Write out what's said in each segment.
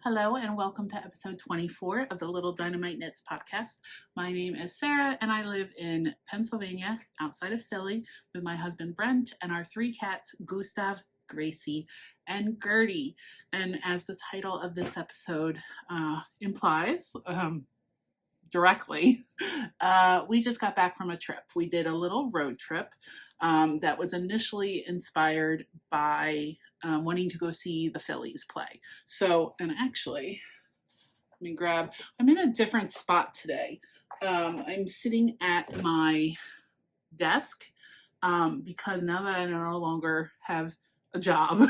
Hello and welcome to episode 24 of the Little Dynamite Knits podcast. My name is Sarah and I live in Pennsylvania, outside of Philly, with my husband Brent and our three cats, Gustav, Gracie, and Gertie. And as the title of this episode implies, directly, we just got back from a trip. We did a little road trip that was initially inspired by wanting to go see the Phillies play. So, and actually, I'm in a different spot today. I'm sitting at my desk because now that I no longer have a job,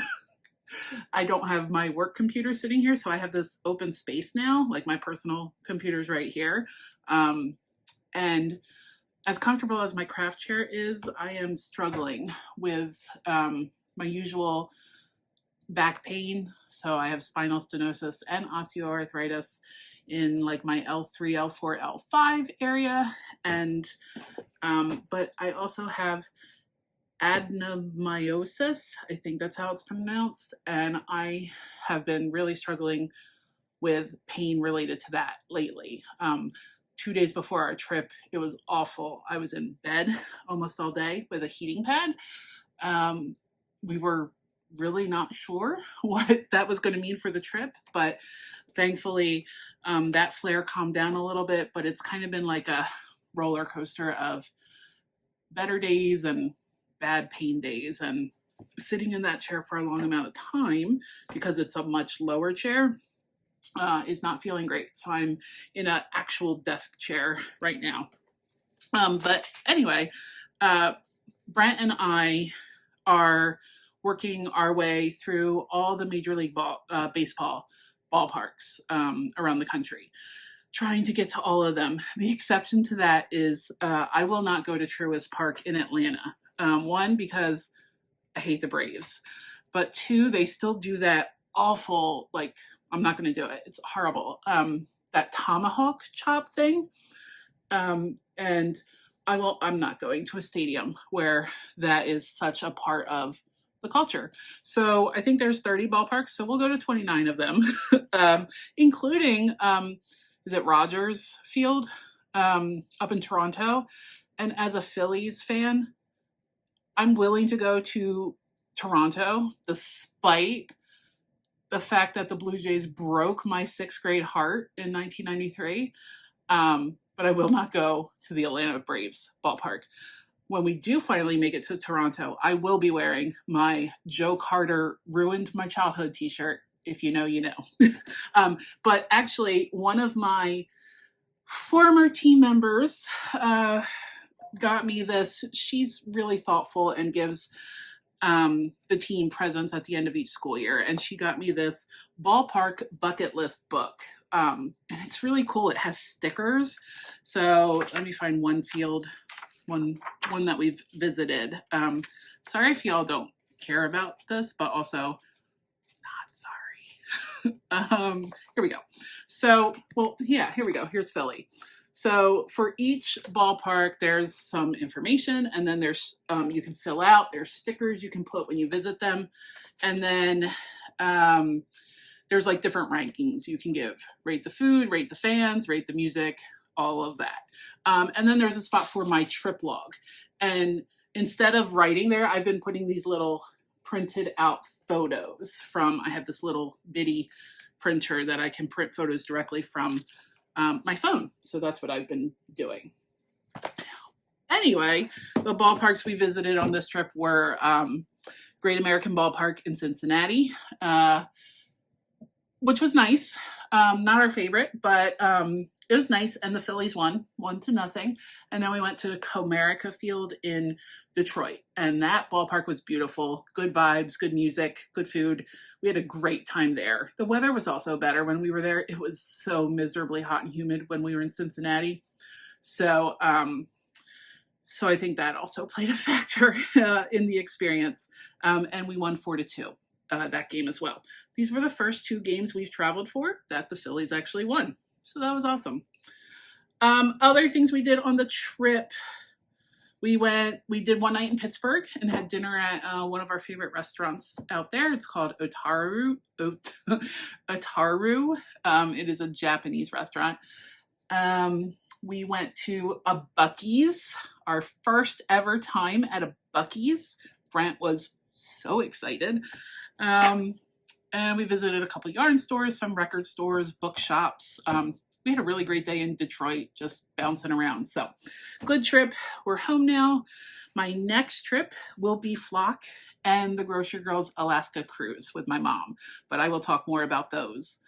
I don't have my work computer sitting here, so I have this open space now, like my personal computer's right here. And as comfortable as my craft chair is, I am struggling with my usual back pain. So I have spinal stenosis and osteoarthritis in like my L3, L4, L5 area. And, but I also have adenomyosis. I think that's how it's pronounced. And I have been really struggling with pain related to that lately. 2 days before our trip, it was awful. I was in bed almost all day with a heating pad. We were really not sure what that was going to mean for the trip, but thankfully that flare calmed down a little bit, but it's kind of been like a roller coaster of better days and bad pain days, and sitting in that chair for a long amount of time because it's a much lower chair is not feeling great. So I'm in an actual desk chair right now. But anyway, Brent and I are working our way through all the Major League Baseball ballparks around the country, trying to get to all of them. The exception to that is I will not go to Truist Park in Atlanta. One, because I hate the Braves, but two, they still do that awful, like, I'm not going to do it. It's horrible. That tomahawk chop thing. And I'm not going to a stadium where that is such a part of the culture. So I think there's 30 ballparks. So we'll go to 29 of them, including, is it Rogers Field up in Toronto? And as a Phillies fan, I'm willing to go to Toronto despite the fact that the Blue Jays broke my sixth grade heart in 1993. But I will not go to the Atlanta Braves ballpark. When we do finally make it to Toronto, I will be wearing my Joe Carter ruined my childhood t-shirt. If you know, you know. But actually, one of my former team members got me this. She's really thoughtful and gives the team presents at the end of each school year. And she got me this ballpark bucket list book. And it's really cool. It has stickers. So let me find one field, one that we've visited. Sorry if y'all don't care about this, but also not sorry. Here we go. So, well, yeah, here we go. Here's Philly. So for each ballpark, there's some information, and then there's you can fill out. There's stickers you can put when you visit them, and then there's like different rankings you can give. Rate the food, rate the fans, rate the music, all of that. And then there's a spot for my trip log. And instead of writing there, I've been putting these little printed out photos from, I have this little bitty printer that I can print photos directly from my phone. So that's what I've been doing. Anyway, the ballparks we visited on this trip were Great American Ballpark in Cincinnati, which was nice. Not our favorite, but it was nice. And the Phillies won 1-0. And then we went to Comerica Field in Detroit. And that ballpark was beautiful. Good vibes, good music, good food. We had a great time there. The weather was also better when we were there. It was so miserably hot and humid when we were in Cincinnati. So, so I think that also played a factor in the experience. And we won 4-2 that game as well. These were the first two games we've traveled for that the Phillies actually won. So that was awesome. Other things we did on the trip. we did one night in Pittsburgh and had dinner at one of our favorite restaurants out there. It's called Otaru. Otaru. It is a Japanese restaurant. We went to a Buc-ee's, our first ever time at a Buc-ee's. Brent was so excited. And we visited a couple yarn stores, some record stores, bookshops. We had a really great day in Detroit, just bouncing around. So good trip. We're home now. My next trip will be Flock and the Grocery Girls Alaska cruise with my mom, but I will talk more about those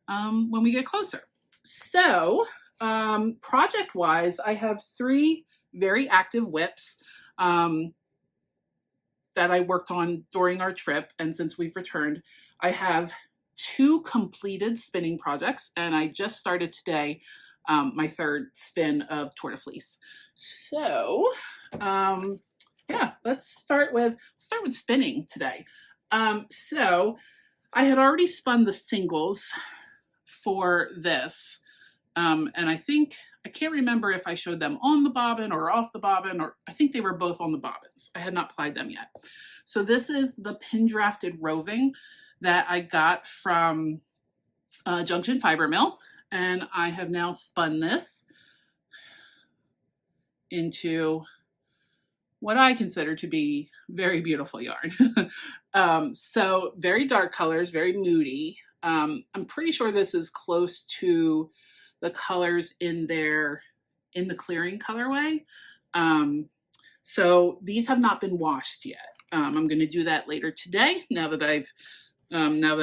when we get closer. So project-wise, I have 3 very active whips that I worked on during our trip, and since we've returned, I have 2 completed spinning projects, and I just started today my 3rd spin of Tour de Fleece. So yeah, let's start with spinning today. So I had already spun the singles for this, and I can't remember if I showed them on the bobbin or off the bobbin, or I think they were both on the bobbins. I had not plied them yet. So this is the pin drafted roving that I got from Junction Fiber Mill, and I have now spun this into what I consider to be very beautiful yarn. So very dark colors, very moody. I'm pretty sure this is close to the colors in the clearing colorway. So these have not been washed yet. I'm going to do that later today, now that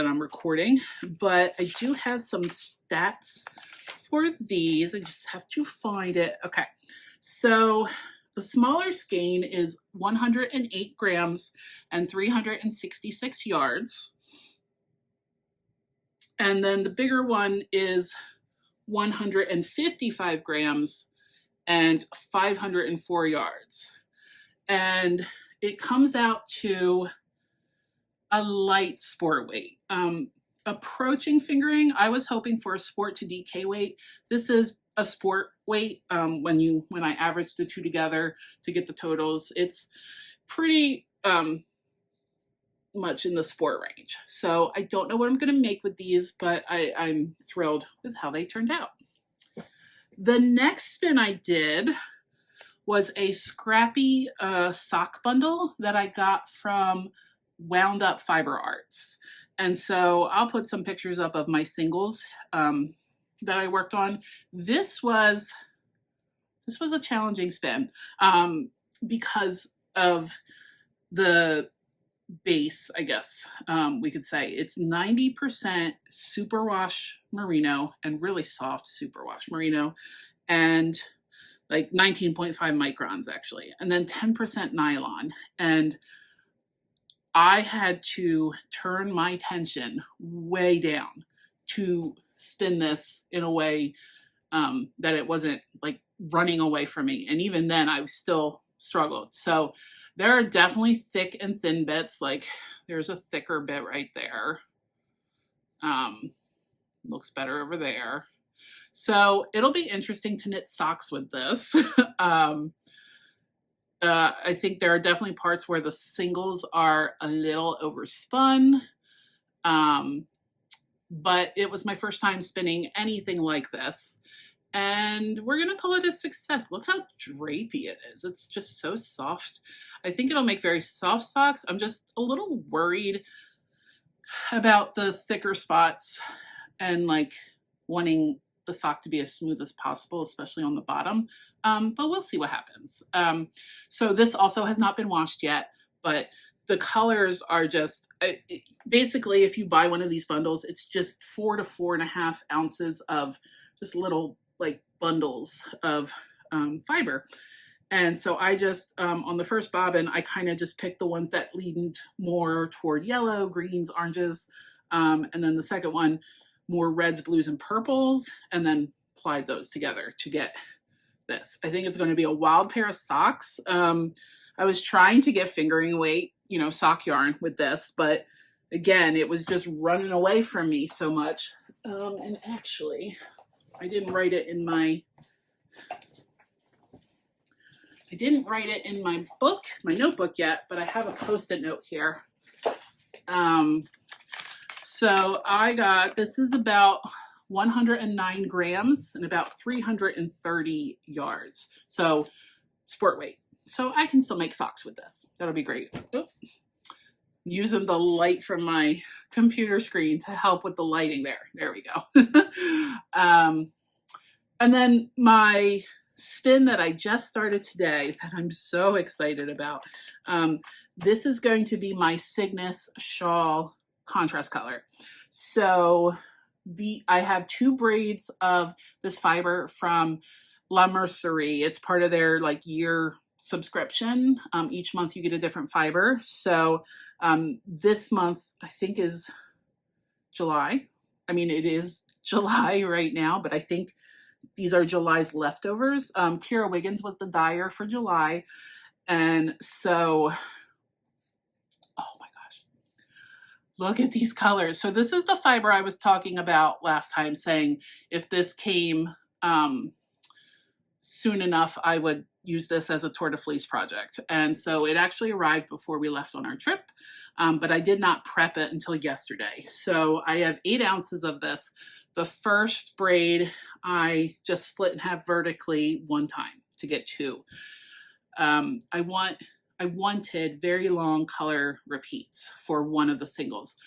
I'm recording, but I do have some stats for these. I just have to find it. Okay, so the smaller skein is 108 grams and 366 yards. And then the bigger one is 155 grams and 504 yards. And it comes out to a light sport weight. Approaching fingering, I was hoping for a sport to DK weight. This is a sport weight. When I average the 2 together to get the totals, it's pretty much in the sport range. So I don't know what I'm going to make with these, but I'm thrilled with how they turned out. The next spin I did was a scrappy sock bundle that I got from Wound Up Fiber Arts. And so I'll put some pictures up of my singles that I worked on. This was a challenging spin because of the base, I guess we could say. It's 90% superwash merino and really soft superwash merino, and like 19.5 microns actually, and then 10% nylon. And I had to turn my tension way down to spin this in a way that it wasn't like running away from me. And even then I still struggled. So there are definitely thick and thin bits. Like there's a thicker bit right there. Looks better over there. So it'll be interesting to knit socks with this. I think there are definitely parts where the singles are a little overspun. But it was my first time spinning anything like this. And we're going to call it a success. Look how drapey it is. It's just so soft. I think it'll make very soft socks. I'm just a little worried about the thicker spots and like wanting the sock to be as smooth as possible, especially on the bottom. But we'll see what happens. So this also has not been washed yet, but the colors are just, basically if you buy one of these bundles, it's just 4 to 4.5 ounces of just little like bundles of fiber. And so I just, on the first bobbin, I kind of just picked the ones that leaned more toward yellow, greens, oranges. And then the second one, more reds, blues, and purples, and then plied those together to get this. I think it's going to be a wild pair of socks. I was trying to get fingering weight, sock yarn with this, but again, it was just running away from me so much. And actually, I didn't write it in my I didn't write it in my book, my notebook yet, but I have a Post-it note here. So I got, this is about 109 grams and about 330 yards. So sport weight. So I can still make socks with this. That'll be great. Oops. Using the light from my computer screen to help with the lighting there. There we go. And then my spin that I just started today that I'm so excited about. This is going to be my Cygnus shawl contrast color. So I have 2 braids of this fiber from La Mercerie. It's part of their like year subscription. Each month you get a different fiber. So this month I think is July. I mean, it is July right now, but I think these are July's leftovers. Kira Wiggins was the dyer for July. And so, oh my gosh, look at these colors. So this is the fiber I was talking about last time, saying if this came soon enough, I would use this as a Tour de Fleece project. And so it actually arrived before we left on our trip, but I did not prep it until yesterday. So I have 8 ounces of this. The first braid I just split in half vertically one time to get 2. I wanted very long color repeats for one of the singles.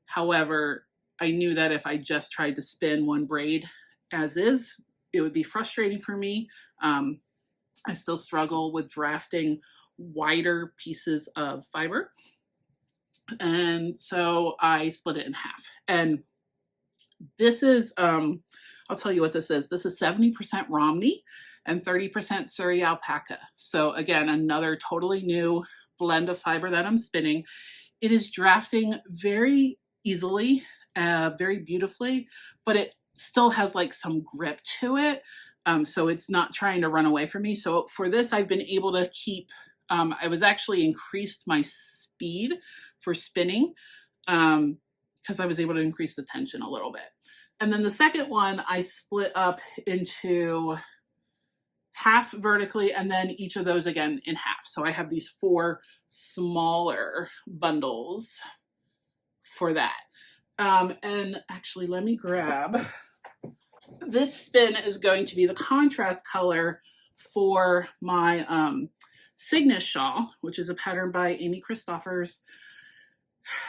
However, I knew that if I just tried to spin one braid as is, it would be frustrating for me. I still struggle with drafting wider pieces of fiber. And so I split it in half. And this is, I'll tell you what this is. This is 70% Romney and 30% Surrey alpaca. So again, another totally new blend of fiber that I'm spinning. It is drafting very easily, very beautifully, but it still has like some grip to it. So it's not trying to run away from me. So for this, I've been able to keep, I was actually increased my speed for spinning because I was able to increase the tension a little bit. And then the second one, I split up into half vertically and then each of those again in half. So I have these 4 smaller bundles for that. And actually, let me grab, this spin is going to be the contrast color for my Cygnus shawl, which is a pattern by Amy Christoffers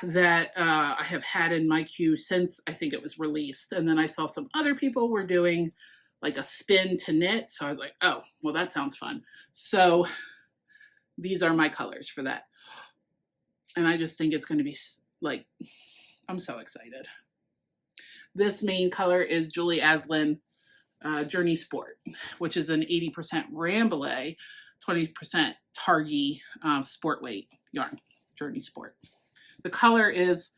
that I have had in my queue since I think it was released. And then I saw some other people were doing like a spin to knit. So I was like, oh, well, that sounds fun. So these are my colors for that. And I just think it's going to be like, I'm so excited. This main color is Julie Aslin Journey Sport, which is an 80% Rambouillet, 20% Targhee sport weight yarn, Journey Sport. The color is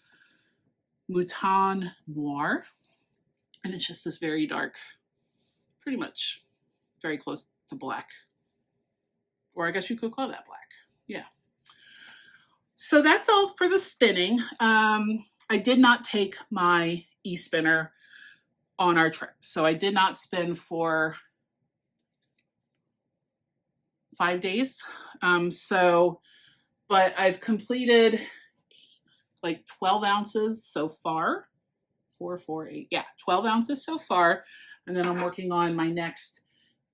Mouton Noir, and it's just this very dark, pretty much very close to black. Or I guess you could call that black. Yeah. So that's all for the spinning. I did not take my e-spinner on our trip. So I did not spin for 5 days. But I've completed like 12 ounces so far. 4, 4, 8. Yeah, 12 ounces so far. And then I'm working on my next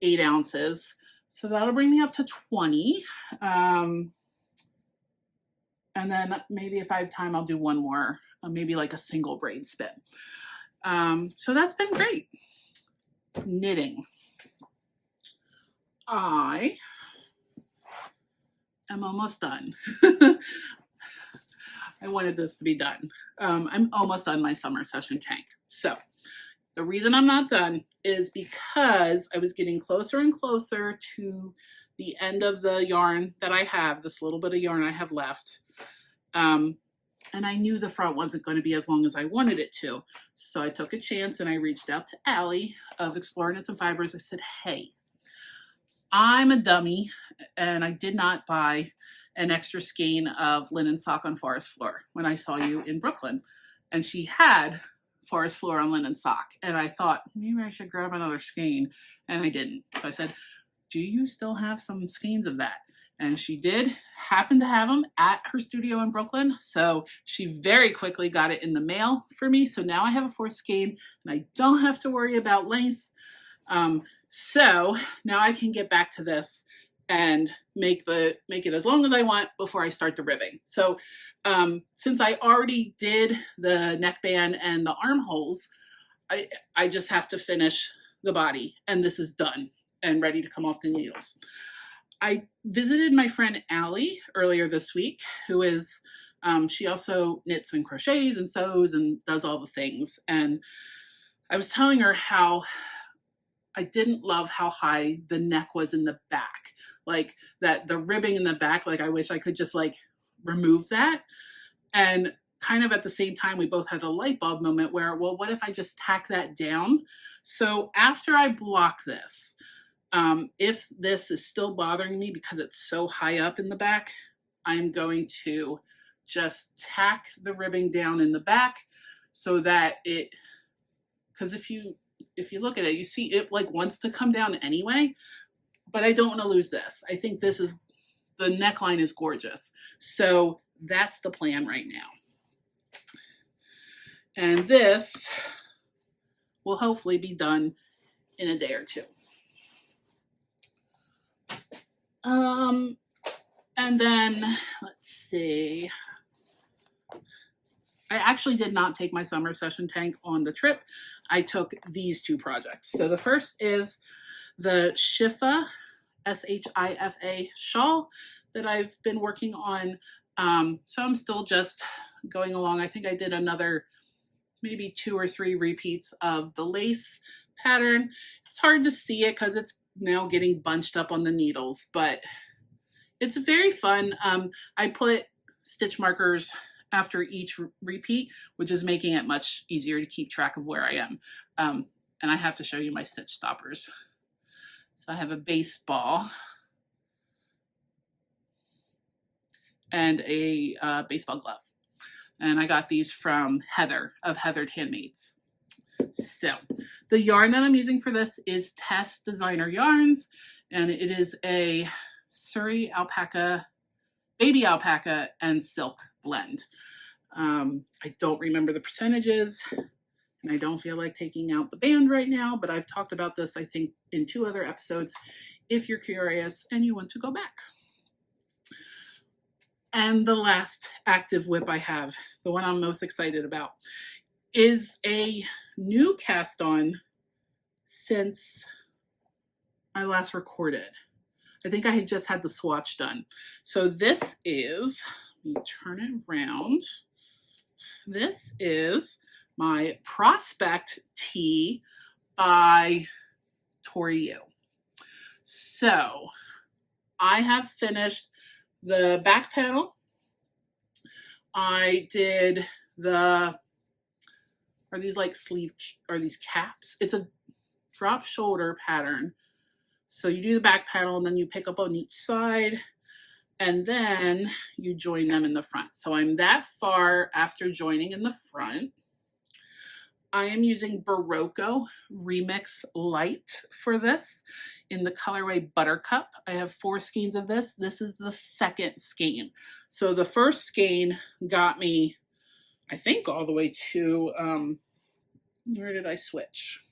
8 ounces. So that'll bring me up to 20. And then maybe if I have time, I'll do one more, maybe like a single braid spin. So that's been great. Knitting. I am almost done. I wanted this to be done. I'm almost done my summer session tank. So the reason I'm not done is because I was getting closer and closer to the end of the yarn that I have, this little bit of yarn I have left. And I knew the front wasn't going to be as long as I wanted it to. So I took a chance and I reached out to Allie of Explore Knits and Fibers. I said, hey, I'm a dummy and I did not buy an extra skein of linen sock on forest floor when I saw you in Brooklyn. And she had forest floor on linen sock. And I thought, maybe I should grab another skein. And I didn't. So I said, do you still have some skeins of that? And she did happen to have them at her studio in Brooklyn. So she very quickly got it in the mail for me. So now I have a 4th skein and I don't have to worry about length. So now I can get back to this and make it as long as I want before I start the ribbing. So since I already did the neckband and the armholes, I just have to finish the body, and this is done and ready to come off the needles. I visited my friend Allie earlier this week, who is, she also knits and crochets and sews and does all the things. And I was telling her how I didn't love how high the neck was in the back. Like that, the ribbing in the back, like I wish I could just like remove that. And kind of at the same time, we both had a light bulb moment where, well, what if I just tack that down? So after I block this, if this is still bothering me because it's so high up in the back, I'm going to just tack the ribbing down in the back so that it, because if you look at it, you see it like wants to come down anyway, but I don't want to lose this. I think this is, the neckline is gorgeous. So that's the plan right now. And this will hopefully be done in a day or two. And then let's see. I actually did not take my summer session tank on the trip. I took these 2 projects. So the first is the Shifa, S-H-I-F-A shawl that I've been working on. So I'm still just going along. I think I did another maybe 2 or 3 repeats of the lace pattern. It's hard to see it because it's now getting bunched up on the needles, but it's very fun. I put stitch markers after each repeat, which is making it much easier to keep track of where I am. And I have to show you my stitch stoppers. So I have a baseball and a baseball glove. And I got these from Heather of Heathered Handmaids. So the yarn that I'm using for this is Tess Designer Yarns, and it is a Surrey alpaca, baby alpaca, and silk blend. I don't remember the percentages, and I don't feel like taking out the band right now, but I've talked about this, I think, in 2 other episodes, if you're curious and you want to go back. And the last active whip I have, the one I'm most excited about, is a new cast on since I last recorded. I think I had just had the swatch done. So this is, let me turn it around. This is my Prospect Tee by Tori Yu. So I have finished the back panel. I did the, are these like sleeve, are these caps? It's a drop shoulder pattern. So you do the back panel and then you pick up on each side and then you join them in the front. So I'm that far after joining in the front. I am using Barocco Remix Light for this in the colorway Buttercup. I have 4 skeins of this. This is the 2nd skein. So the first skein got me, I think, all the way to, where did I switch?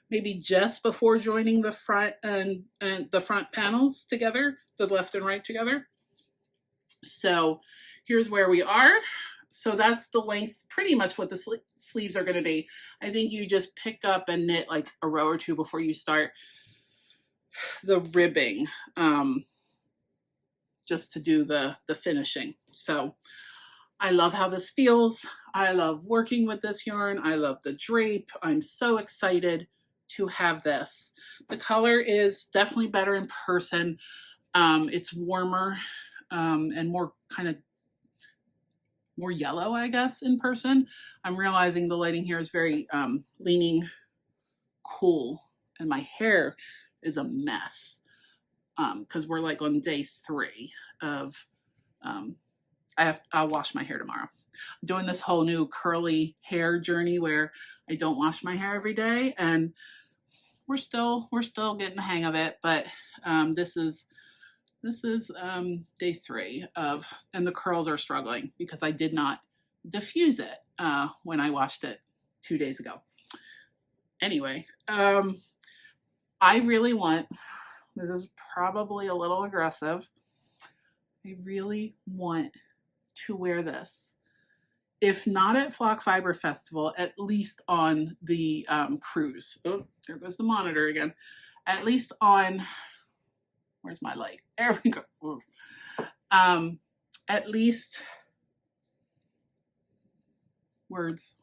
Maybe just before joining the front and the front panels together, the left and right together. So here's where we are. So that's the length, pretty much what the sleeves are going to be. I think you just pick up and knit like a row or 2 before you start the ribbing, just to do the finishing. So I love how this feels. I love working with this yarn. I love the drape. I'm so excited to have this. The color is definitely better in person. It's warmer and more kind of more yellow, I guess, in person. I'm realizing the lighting here is very leaning cool, and my hair is a mess because we're like on day 3 of I'll wash my hair tomorrow. doing this whole new curly hair journey where I don't wash my hair every day, and we're still getting the hang of it. But this is day 3 of, and the curls are struggling because I did not diffuse it when I washed it 2 days ago. Anyway, I really want, this is probably a little aggressive, I really want to wear this. If not at Flock Fiber Festival, at least on the cruise. Oh, there goes the monitor again. At least on, where's my light? There we go. At least, words,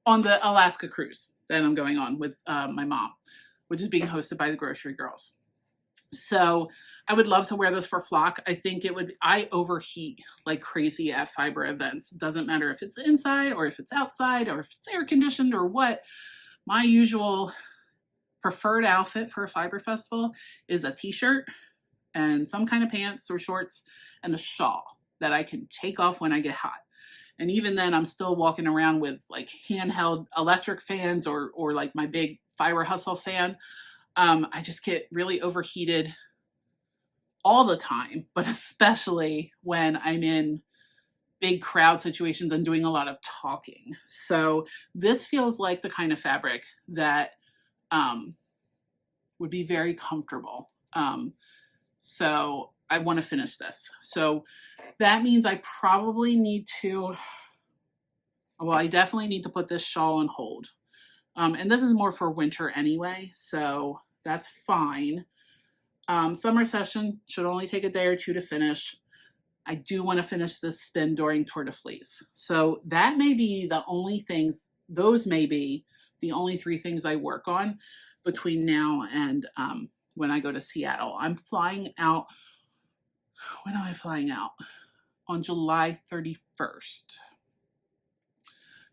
on the Alaska cruise that I'm going on with my mom, which is being hosted by the Grocery Girls. So I would love to wear this for Flock. I think it would, I overheat like crazy at fiber events. It doesn't matter if it's inside or if it's outside or if it's air conditioned or what. My usual preferred outfit for a fiber festival is a t-shirt and some kind of pants or shorts and a shawl that I can take off when I get hot. And even then I'm still walking around with like handheld electric fans or like my big Fiber Hustle fan. I just get really overheated all the time, but especially when I'm in big crowd situations and doing a lot of talking. So this feels like the kind of fabric that would be very comfortable. So I want to finish this. So that means I probably need to, well, I definitely need to put this shawl on hold. And this is more for winter anyway, so that's fine. Summer session should only take a day or 2 to finish. I do want to finish this spin during Tour de Fleece. So that may be the only things, those may be the only 3 things I work on between now and when I go to Seattle. I'm flying out, when am I flying out? On July 31st.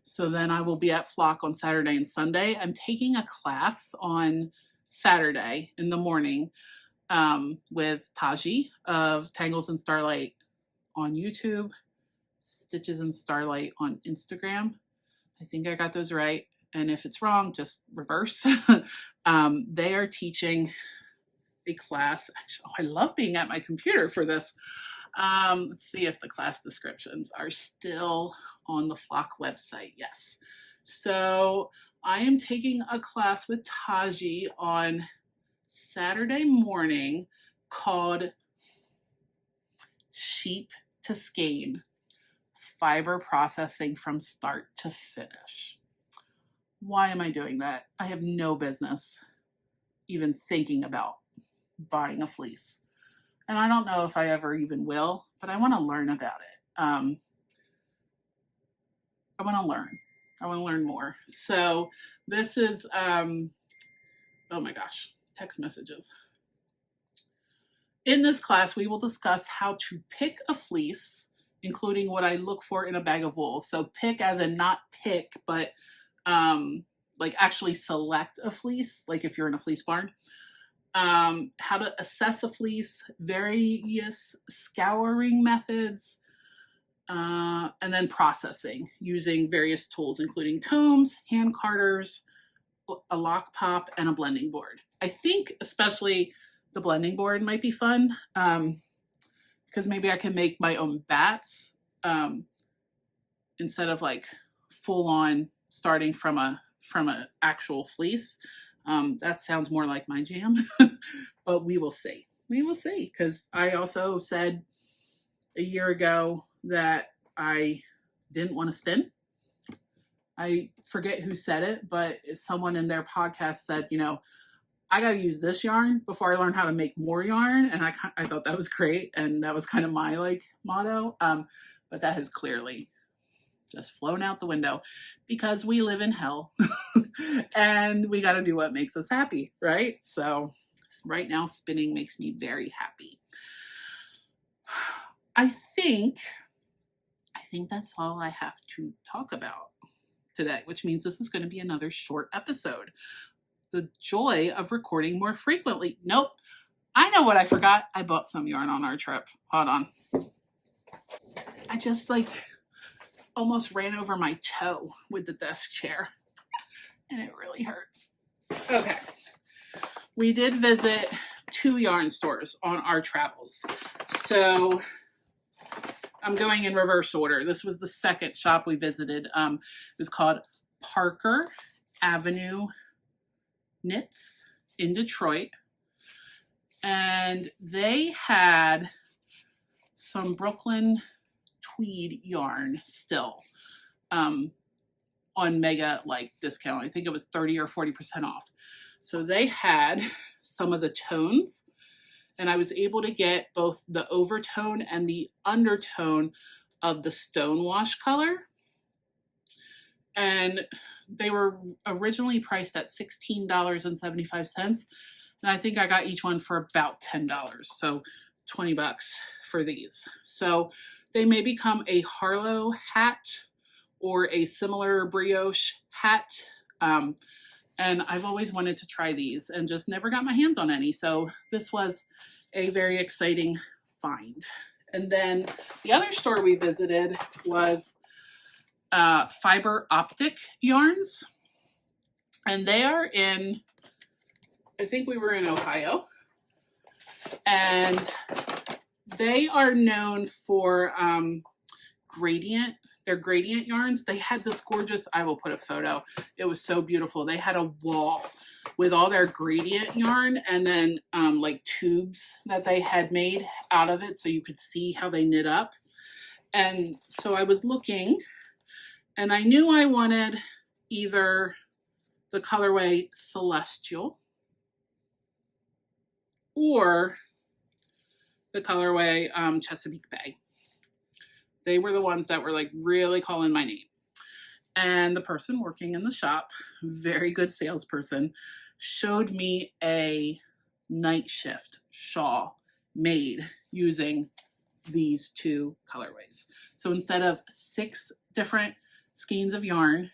So then I will be at Flock on Saturday and Sunday. I'm taking a class on Saturday in the morning with Taji of Tangles and Starlight on YouTube, Stitches and Starlight on Instagram. I think I got those right. And if it's wrong, just reverse. They are teaching a class. Actually, I love being at my computer for this. Let's see if the class descriptions are still on the Flock website. Yes. So I am taking a class with Taji on Saturday morning called Sheep to Skein, Fiber Processing from Start to Finish. Why am I doing that? I have no business even thinking about buying a fleece. And I don't know if I ever even will, but I want to learn about it. I want to learn. I want to learn more. So this is, oh my gosh, text messages. In this class, we will discuss how to pick a fleece, including what I look for in a bag of wool. So pick as in not pick, but like actually select a fleece, like if you're in a fleece barn. How to assess a fleece, various scouring methods, and then processing using various tools, including combs, hand carders, a lock pop, and a blending board. I think especially the blending board might be fun because maybe I can make my own bats instead of like full on starting from an actual fleece. That sounds more like my jam, but we will see. We will see, because I also said a year ago that I didn't want to spin. I forget who said it, but someone in their podcast said, you know, I got to use this yarn before I learn how to make more yarn. And I thought that was great. And that was kind of my like motto. But that has clearly just flown out the window because we live in hell and we got to do what makes us happy, right? So right now spinning makes me very happy. I think that's all I have to talk about today, which means this is going to be another short episode. The joy of recording more frequently. Nope. I know what I forgot. I bought some yarn on our trip. Hold on. I just like almost ran over my toe with the desk chair, and it really hurts. Okay. We did visit 2 yarn stores on our travels. So I'm going in reverse order. This was the second shop we visited. It was called Parker Avenue Knits in Detroit. And they had some Brooklyn tweed yarn still on mega discount. I think it was 30 or 40% off. So they had some of the tones, and I was able to get both the overtone and the undertone of the stonewash color. And they were originally priced at $16.75. And I think I got each one for about $10. So $20 for these. So they may become a Harlow hat or a similar brioche hat. And I've always wanted to try these and just never got my hands on any. So this was a very exciting find. And then the other store we visited was Fiber Optic Yarns. And they are in, I think we were in Ohio. And they are known for gradient. Their gradient yarns. They had this gorgeous, I will put a photo. It was so beautiful. They had a wall with all their gradient yarn and then like tubes that they had made out of it so you could see how they knit up. And so I was looking and I knew I wanted either the colorway Celestial or the colorway Chesapeake Bay. They were the ones that were like really calling my name. And the person working in the shop, very good salesperson, showed me a night shift shawl made using these 2 colorways. So instead of 6 different skeins of yarn,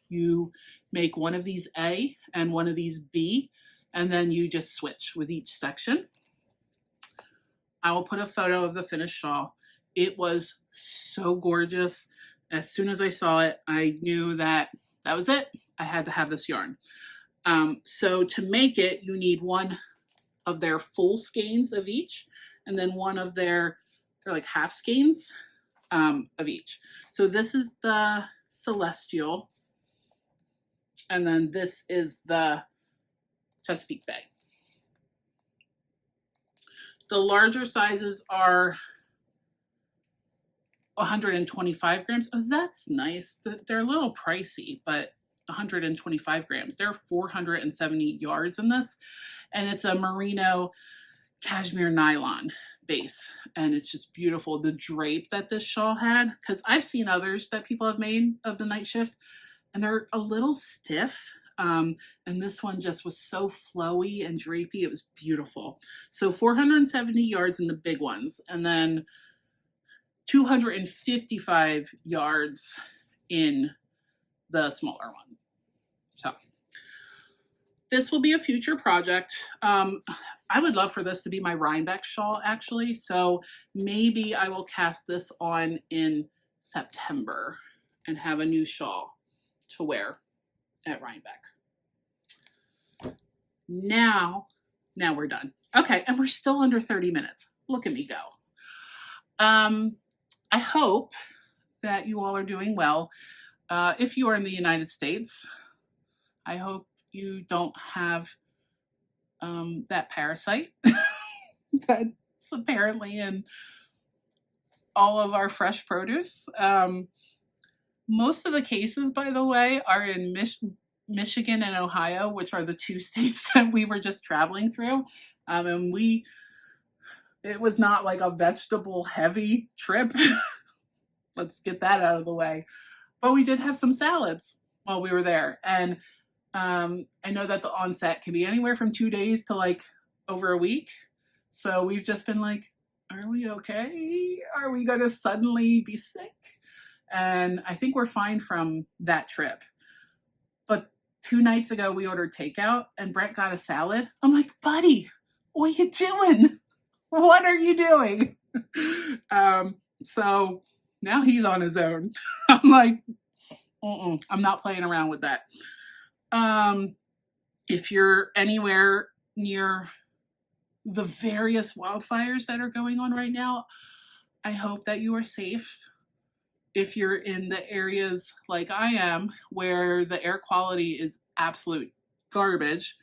you make one of these A and one of these B, and then you just switch with each section. I will put a photo of the finished shawl. It was so gorgeous. As soon as I saw it, I knew that that was it. I had to have this yarn. So to make it, you need one of their full skeins of each, and then one of they're like half skeins of each. So this is the Celestial, and then this is the Chesapeake Bay. The larger sizes are 125 grams. Oh, that's nice. They're a little pricey, but 125 grams. There are 470 yards in this, and it's a merino cashmere nylon base, and it's just beautiful. The drape that this shawl had, because I've seen others that people have made of the night shift, and they're a little stiff. And this one just was so flowy and drapey. It was beautiful. So 470 yards in the big ones, and then 255 yards in the smaller one. So this will be a future project. I would love for this to be my Rhinebeck shawl, actually. So maybe I will cast this on in September and have a new shawl to wear at Rhinebeck. Now we're done. Okay, and we're still under 30 minutes. Look at me go. I hope that you all are doing well. If you are in the United States, I hope you don't have that parasite that's apparently in all of our fresh produce. Most of the cases, by the way, are in Michigan and Ohio, which are the 2 states that we were just traveling through. And it was not like a vegetable heavy trip. Let's get that out of the way. But we did have some salads while we were there. And I know that the onset can be anywhere from 2 days to like over a week. So we've just been like, are we okay? Are we going to suddenly be sick? And I think we're fine from that trip. But 2 nights ago, we ordered takeout and Brent got a salad. I'm like, buddy, what are you doing? What are you doing? So Now he's on his own. I'm like, I'm not playing around with that. If you're anywhere near the various wildfires that are going on right now, I hope that you are safe. If you're in the areas like I am, where the air quality is absolute garbage,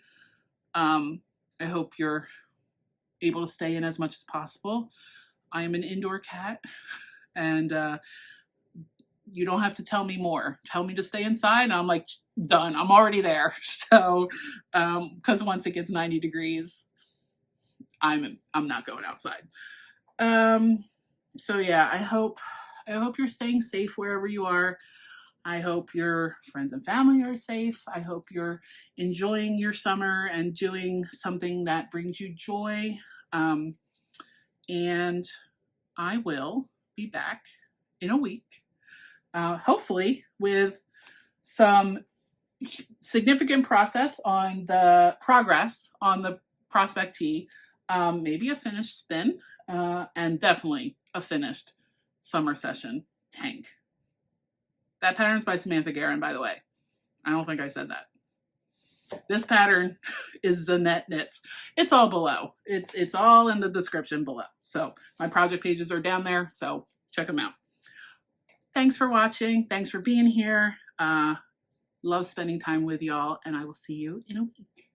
I hope you're able to stay in as much as possible. I am an indoor cat, and you don't have to tell me more. Tell me to stay inside, and I'm like, done. I'm already there. So, because once it gets 90 degrees, I'm not going outside. So yeah, I hope you're staying safe wherever you are. I hope your friends and family are safe. I hope you're enjoying your summer and doing something that brings you joy. And I will be back in a week, hopefully with some significant progress on the prospect tee, maybe a finished spin, and definitely a finished summer session tank. That pattern's by Samantha Guerin, by the way. I don't think I said that. This pattern is Zanette Knits. It's all below. It's all in the description below. So my project pages are down there, so check them out. Thanks for watching. Thanks for being here. Love spending time with y'all, and I will see you in a week.